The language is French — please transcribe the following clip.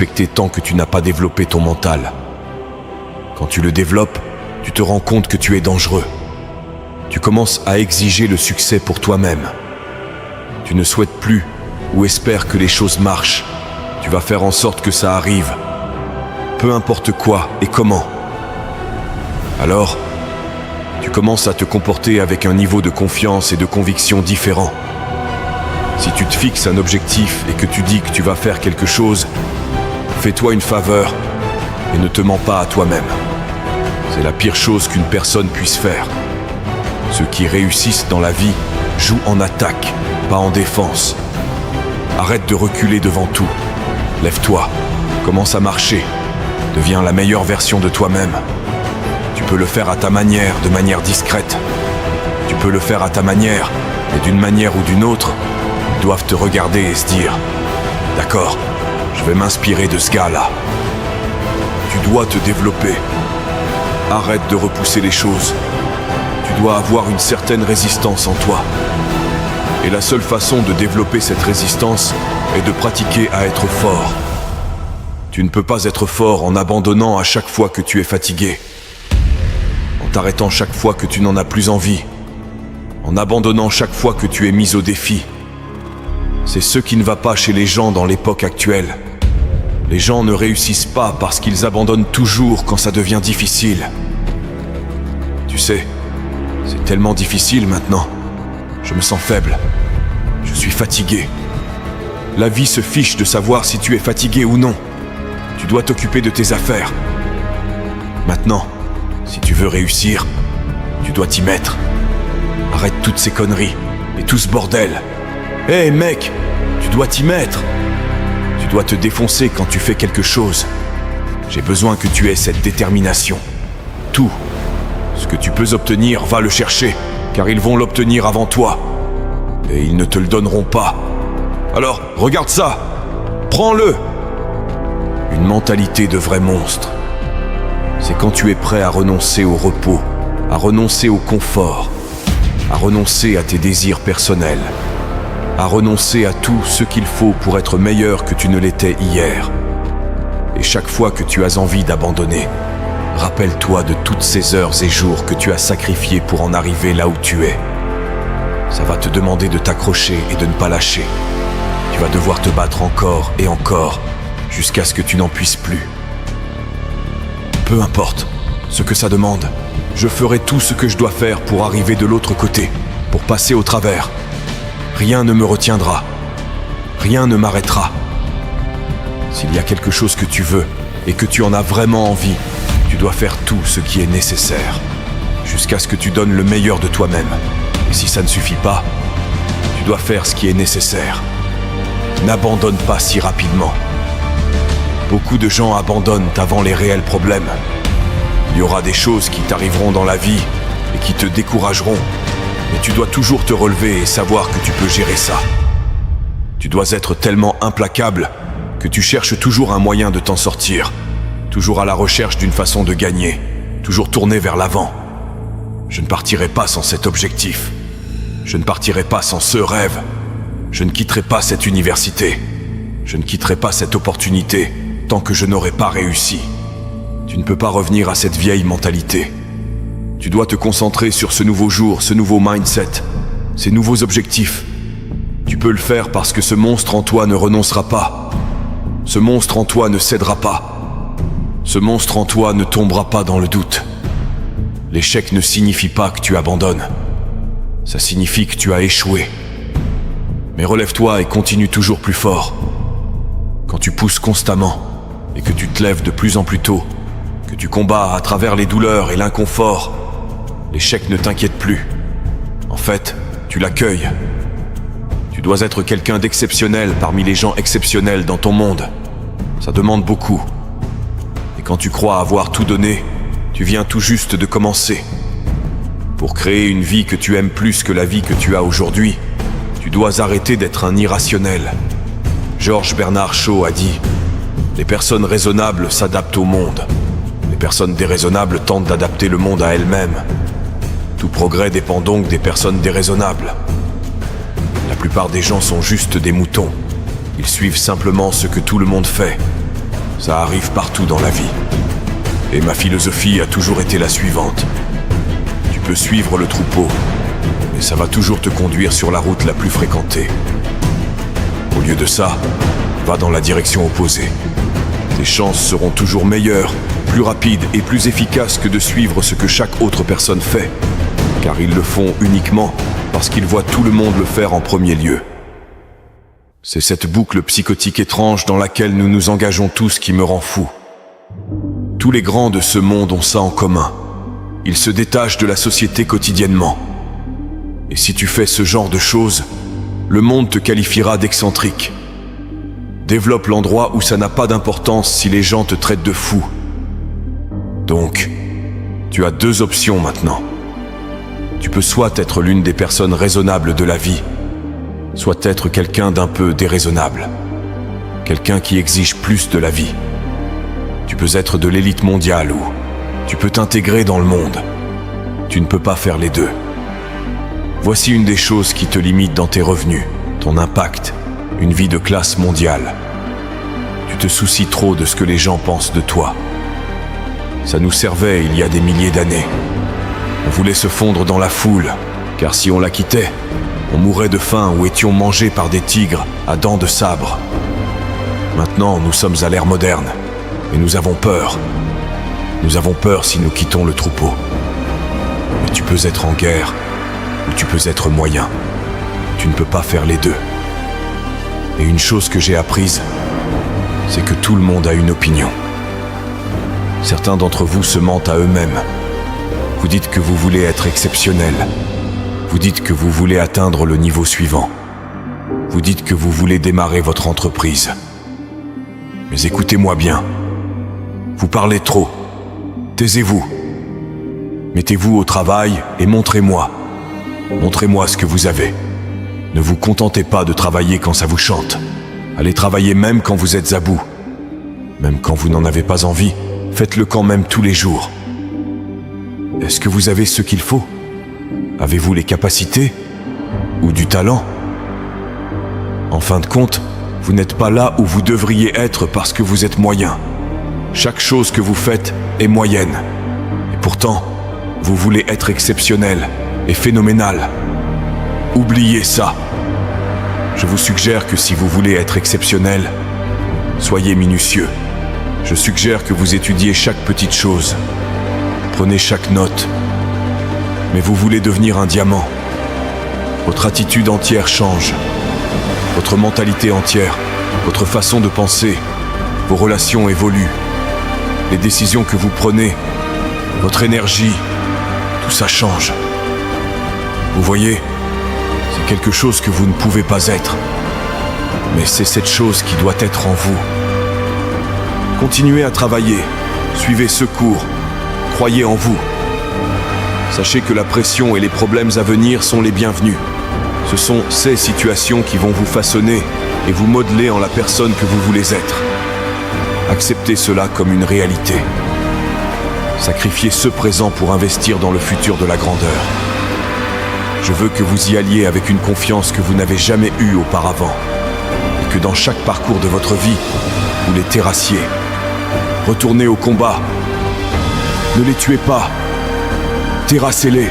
respecter tant que tu n'as pas développé ton mental. Quand tu le développes, tu te rends compte que tu es dangereux. Tu commences à exiger le succès pour toi-même. Tu ne souhaites plus ou espères que les choses marchent. Tu vas faire en sorte que ça arrive. Peu importe quoi et comment. Alors, tu commences à te comporter avec un niveau de confiance et de conviction différent. Si tu te fixes un objectif et que tu dis que tu vas faire quelque chose, fais-toi une faveur et ne te mens pas à toi-même. C'est la pire chose qu'une personne puisse faire. Ceux qui réussissent dans la vie jouent en attaque, pas en défense. Arrête de reculer devant tout. Lève-toi, commence à marcher. Deviens la meilleure version de toi-même. Tu peux le faire à ta manière, de manière discrète. Tu peux le faire à ta manière, et d'une manière ou d'une autre, ils doivent te regarder et se dire « D'accord, je vais m'inspirer de ce gars-là. » Tu dois te développer. Arrête de repousser les choses. Tu dois avoir une certaine résistance en toi. Et la seule façon de développer cette résistance est de pratiquer à être fort. Tu ne peux pas être fort en abandonnant à chaque fois que tu es fatigué, en t'arrêtant chaque fois que tu n'en as plus envie, en abandonnant chaque fois que tu es mis au défi. C'est ce qui ne va pas chez les gens dans l'époque actuelle. Les gens ne réussissent pas parce qu'ils abandonnent toujours quand ça devient difficile. Tu sais, c'est tellement difficile maintenant. Je me sens faible. Je suis fatigué. La vie se fiche de savoir si tu es fatigué ou non. Tu dois t'occuper de tes affaires. Maintenant, si tu veux réussir, tu dois t'y mettre. Arrête toutes ces conneries et tout ce bordel. Hé mec, tu dois t'y mettre. Tu dois te défoncer quand tu fais quelque chose. J'ai besoin que tu aies cette détermination. Tout ce que tu peux obtenir, va le chercher, car ils vont l'obtenir avant toi. Et ils ne te le donneront pas. Alors, regarde ça. Prends-le. Une mentalité de vrai monstre. C'est quand tu es prêt à renoncer au repos, à renoncer au confort, à renoncer à tes désirs personnels, à renoncer à tout ce qu'il faut pour être meilleur que tu ne l'étais hier. Et chaque fois que tu as envie d'abandonner, rappelle-toi de toutes ces heures et jours que tu as sacrifiés pour en arriver là où tu es. Ça va te demander de t'accrocher et de ne pas lâcher. Tu vas devoir te battre encore et encore, jusqu'à ce que tu n'en puisses plus. Peu importe ce que ça demande, je ferai tout ce que je dois faire pour arriver de l'autre côté, pour passer au travers. Rien ne me retiendra. Rien ne m'arrêtera. S'il y a quelque chose que tu veux et que tu en as vraiment envie, tu dois faire tout ce qui est nécessaire, jusqu'à ce que tu donnes le meilleur de toi-même. Et si ça ne suffit pas, tu dois faire ce qui est nécessaire. N'abandonne pas si rapidement. Beaucoup de gens abandonnent avant les réels problèmes. Il y aura des choses qui t'arriveront dans la vie et qui te décourageront. Mais tu dois toujours te relever et savoir que tu peux gérer ça. Tu dois être tellement implacable que tu cherches toujours un moyen de t'en sortir. Toujours à la recherche d'une façon de gagner. Toujours tourné vers l'avant. Je ne partirai pas sans cet objectif. Je ne partirai pas sans ce rêve. Je ne quitterai pas cette université. Je ne quitterai pas cette opportunité tant que je n'aurai pas réussi. Tu ne peux pas revenir à cette vieille mentalité. Tu dois te concentrer sur ce nouveau jour, ce nouveau mindset, ces nouveaux objectifs. Tu peux le faire parce que ce monstre en toi ne renoncera pas. Ce monstre en toi ne cédera pas. Ce monstre en toi ne tombera pas dans le doute. L'échec ne signifie pas que tu abandonnes. Ça signifie que tu as échoué. Mais relève-toi et continue toujours plus fort. Quand tu pousses constamment et que tu te lèves de plus en plus tôt, que tu combats à travers les douleurs et l'inconfort, l'échec ne t'inquiète plus. En fait, tu l'accueilles. Tu dois être quelqu'un d'exceptionnel parmi les gens exceptionnels dans ton monde. Ça demande beaucoup. Et quand tu crois avoir tout donné, tu viens tout juste de commencer. Pour créer une vie que tu aimes plus que la vie que tu as aujourd'hui, tu dois arrêter d'être un irrationnel. George Bernard Shaw a dit « Les personnes raisonnables s'adaptent au monde. Les personnes déraisonnables tentent d'adapter le monde à elles-mêmes. Tout progrès dépend donc des personnes déraisonnables. La plupart des gens sont juste des moutons. Ils suivent simplement ce que tout le monde fait. Ça arrive partout dans la vie. Et ma philosophie a toujours été la suivante. Tu peux suivre le troupeau, mais ça va toujours te conduire sur la route la plus fréquentée. Au lieu de ça, va dans la direction opposée. Tes chances seront toujours meilleures, plus rapides et plus efficaces que de suivre ce que chaque autre personne fait, car ils le font uniquement parce qu'ils voient tout le monde le faire en premier lieu. C'est cette boucle psychotique étrange dans laquelle nous nous engageons tous qui me rend fou. Tous les grands de ce monde ont ça en commun. Ils se détachent de la société quotidiennement. Et si tu fais ce genre de choses, le monde te qualifiera d'excentrique. Développe l'endroit où ça n'a pas d'importance si les gens te traitent de fou. Donc, tu as deux options maintenant. Tu peux soit être l'une des personnes raisonnables de la vie, soit être quelqu'un d'un peu déraisonnable. Quelqu'un qui exige plus de la vie. Tu peux être de l'élite mondiale ou tu peux t'intégrer dans le monde. Tu ne peux pas faire les deux. Voici une des choses qui te limite dans tes revenus, ton impact, une vie de classe mondiale. Tu te soucies trop de ce que les gens pensent de toi. Ça nous servait il y a des milliers d'années. On voulait se fondre dans la foule, car si on la quittait, on mourrait de faim ou étions mangés par des tigres à dents de sabre. Maintenant, nous sommes à l'ère moderne, et nous avons peur. Nous avons peur si nous quittons le troupeau. Mais tu peux être en guerre, ou tu peux être moyen. Tu ne peux pas faire les deux. Et une chose que j'ai apprise, c'est que tout le monde a une opinion. Certains d'entre vous se mentent à eux-mêmes. Vous dites que vous voulez être exceptionnel. Vous dites que vous voulez atteindre le niveau suivant. Vous dites que vous voulez démarrer votre entreprise. Mais écoutez-moi bien. Vous parlez trop. Taisez-vous. Mettez-vous au travail et montrez-moi. Montrez-moi ce que vous avez. Ne vous contentez pas de travailler quand ça vous chante. Allez travailler même quand vous êtes à bout. Même quand vous n'en avez pas envie, faites-le quand même tous les jours. Est-ce que vous avez ce qu'il faut ? Avez-vous les capacités ? Ou du talent ? En fin de compte, vous n'êtes pas là où vous devriez être parce que vous êtes moyen. Chaque chose que vous faites est moyenne. Et pourtant, vous voulez être exceptionnel et phénoménal. Oubliez ça. Je vous suggère que si vous voulez être exceptionnel, soyez minutieux. Je suggère que vous étudiez chaque petite chose. Prenez chaque note. Mais vous voulez devenir un diamant. Votre attitude entière change. Votre mentalité entière, votre façon de penser, vos relations évoluent. Les décisions que vous prenez, votre énergie, tout ça change. Vous voyez, c'est quelque chose que vous ne pouvez pas être. Mais c'est cette chose qui doit être en vous. Continuez à travailler, suivez ce cours, croyez en vous. Sachez que la pression et les problèmes à venir sont les bienvenus. Ce sont ces situations qui vont vous façonner et vous modeler en la personne que vous voulez être. Acceptez cela comme une réalité. Sacrifiez ce présent pour investir dans le futur de la grandeur. Je veux que vous y alliez avec une confiance que vous n'avez jamais eue auparavant. Et que dans chaque parcours de votre vie, vous les terrassiez. Retournez au combat. Ne les tuez pas. Terrassez-les.